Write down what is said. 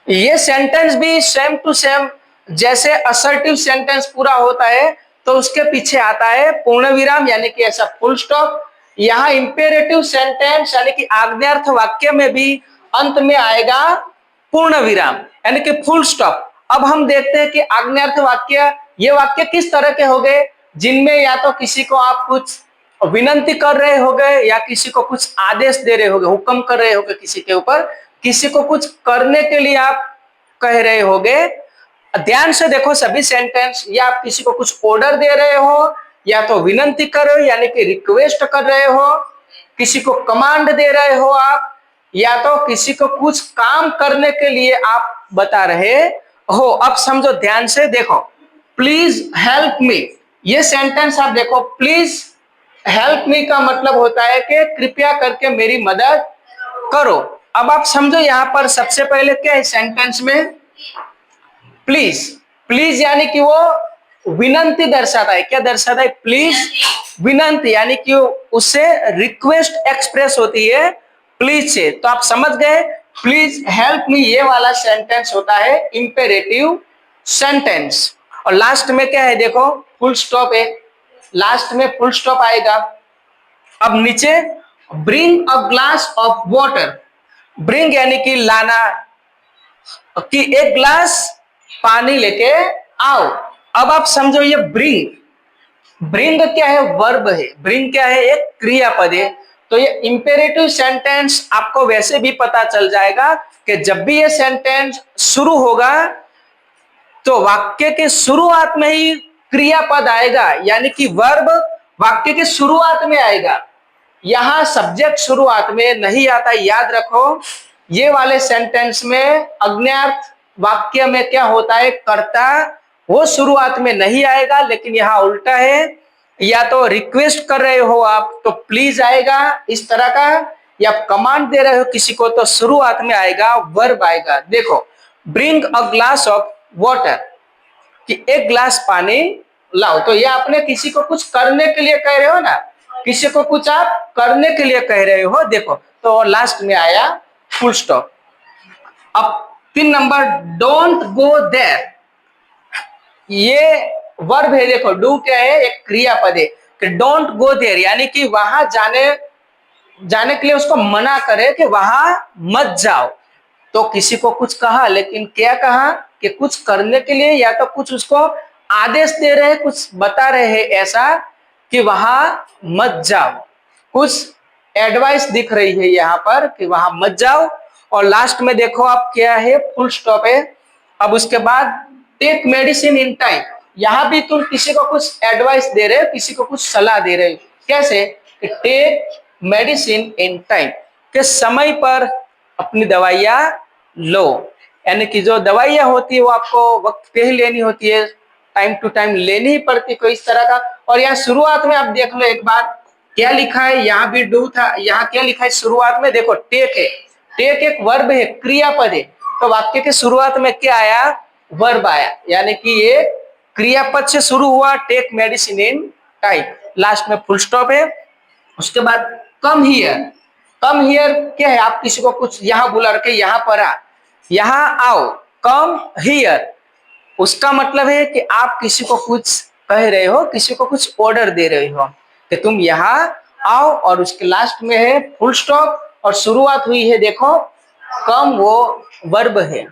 ये सेंटेंस भी same to same जैसे असर्टिव सेंटेंस पूरा होता है तो उसके पीछे आता है पूर्ण विराम यानी कि ऐसा फुल स्टॉप। यहाँ इंपेरेटिव सेंटेंस यानी कि आज्ञार्थ वाक्य में भी अंत में आएगा पूर्ण विराम यानी कि फुल स्टॉप। अब हम देखते हैं कि आज्ञार्थ वाक्य, ये वाक्य किस तरह के हो गए, जिनमें या तो किसी को आप कुछ विनंती कर रहे होगे या किसी को कुछ आदेश दे रहे होगे, हुक्म कर रहे होगे किसी के ऊपर, किसी को कुछ करने के लिए आप कह रहे होगे। ध्यान से देखो सभी सेंटेंस, या आप किसी को कुछ ऑर्डर दे रहे हो, या तो विनंती कर रहे हो यानी कि रिक्वेस्ट कर रहे हो, किसी को कमांड दे रहे हो आप, या तो किसी को कुछ काम करने के लिए आप बता रहे हो। अब समझो ध्यान से देखो, प्लीज हेल्प मी, ये सेंटेंस आप देखो, प्लीज हेल्प मी का मतलब होता है कि कृपया करके मेरी मदद करो। अब आप समझो यहां पर सबसे पहले क्या है सेंटेंस में, प्लीज। प्लीज यानी कि वो विनंती दर्शाता है, क्या दर्शाता है, प्लीज विनंती, यानी कि उससे रिक्वेस्ट एक्सप्रेस होती है प्लीज से। तो आप समझ गए, प्लीज हेल्प मी ये वाला सेंटेंस होता है इंपेरेटिव सेंटेंस। और लास्ट में क्या है देखो, फुल स्टॉप है, लास्ट में फुल स्टॉप आएगा। अब नीचे bring a glass of water, bring यानी कि लाना, कि एक ग्लास पानी लेके आओ। अब आप समझो ये ब्रिंग, ब्रिंग क्या है, वर्ब है, ब्रिंग क्या है, एक क्रियापद है। तो ये इंपेरेटिव सेंटेंस आपको वैसे भी पता चल जाएगा कि जब भी ये सेंटेंस शुरू होगा तो वाक्य के शुरुआत में ही क्रियापद आएगा, यानी कि वर्ब वाक्य के शुरुआत में आएगा। यहां सब्जेक्ट शुरुआत में नहीं आता, याद रखो। ये वाले सेंटेंस में अज्ञात वाक्य में क्या होता है, कर्ता वो शुरुआत में नहीं आएगा, लेकिन यहाँ उल्टा है, या तो रिक्वेस्ट कर रहे हो आप तो प्लीज आएगा इस तरह का, या कमांड दे रहे हो किसी को तो शुरुआत में आएगा वर्ब आएगा। देखो, bring a glass of water, कि एक ग्लास पानी लाओ, तो ये आपने किसी को कुछ करने के लिए कह रहे हो ना, किसी को कुछ आप करने के लिए कह रहे हो, देखो तो लास्ट में आया फुल स्टॉप। अब 3 नंबर, डोंट गो देयर, ये वर्ब है, देखो डू क्या है, एक क्रियापद है, कि डोंट गो देयर यानी कि वहां जाने के लिए उसको मना करे कि वहां मत जाओ। तो किसी को कुछ कहा, लेकिन क्या कहा कि कुछ करने के लिए, या तो कुछ उसको आदेश दे रहे, कुछ बता रहे हैं ऐसा कि वहां मत जाओ, कुछ एडवाइस दिख रही है यहाँ पर कि वहां मत जाओ। और लास्ट में देखो आप क्या है, फुल स्टॉप है। अब उसके बाद टेक मेडिसिन इन टाइम, यहां भी तुम किसी को कुछ एडवाइस दे रहे हो, किसी को कुछ सलाह दे रहे हो, कैसे, टेक मेडिसिन इन टाइम, के समय पर अपनी दवाइयां लो, यानी कि जो दवाइयां होती है वो आपको वक्त पे ही लेनी होती है, टाइम टू टाइम लेनी ही पड़ती है, कोई इस तरह का। और यहाँ शुरुआत में आप देख लो एक बार क्या लिखा है, यहाँ भी डू था, यहाँ क्या लिखा है शुरुआत में, देखो टेक है, टेक एक वर्ब है, क्रियापद है, तो वाक्य के शुरुआत में क्या आया, वर्ब आया, यानी कि ये क्रियापद से शुरू हुआ, take medicine in time, last में फुल स्टॉप है। उसके बाद कम हियर, कम हियर क्या है, आप किसी को कुछ यहाँ बुला रखे, यहाँ पर आ, यहाँ आओ, कम हियर, उसका मतलब है कि आप किसी को कुछ कह रहे हो, किसी को कुछ ऑर्डर दे रहे हो कि तुम यहाँ आओ, और उसके लास्ट में है फुल स्टॉप, और शुरुआत हुई है देखो कम, वो वर्ब है।